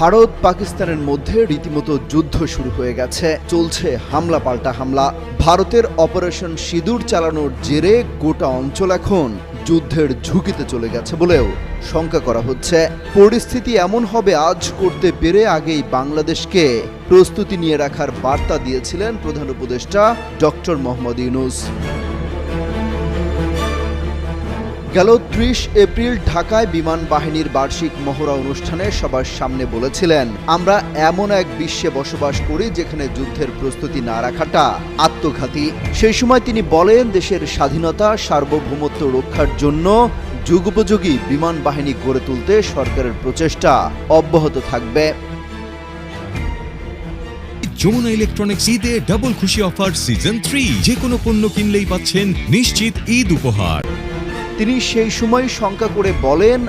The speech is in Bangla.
ভারত পাকিস্তানের মধ্যে রীতিমতো যুদ্ধ শুরু হয়ে গেছে। চলছে হামলা পাল্টা হামলা। ভারতের অপারেশন সিঁদুর চালানোর জেরে গোটা অঞ্চল এখন যুদ্ধের ঝুঁকিতে চলে গেছে বলেও শঙ্কা করা হচ্ছে। পরিস্থিতি এমন হবে আজ করতে পেরে আগেই বাংলাদেশকে প্রস্তুতি নিয়ে রাখার বার্তা দিয়েছিলেন প্রধান উপদেষ্টা ডক্টর মোহাম্মদ ইউনূস। গেল ৩০ এপ্রিল ঢাকায় বিমান বাহিনীর বার্ষিক মহড়া অনুষ্ঠানে সবার সামনে বলেছিলেন, আমরা এমন এক বিশ্বে বসবাস করি যেখানে যুদ্ধের প্রস্তুতি না রাখাটা আত্মঘাতী। সেই সময় তিনি বলেন, দেশের স্বাধীনতা সার্বভৌমত্ব রক্ষার জন্য যুগোপযোগী বিমান বাহিনী গড়ে তুলতে সরকারের প্রচেষ্টা অব্যাহত থাকবে। যমুনা ইলেকট্রনিক্স ঈদে ডাবল খুশি অফার সিজন 3, যে কোনো পণ্য কিনলেই পাচ্ছেন নিশ্চিত ঈদ উপহার। তিনি সেই সময় শঙ্কা করে বলেন,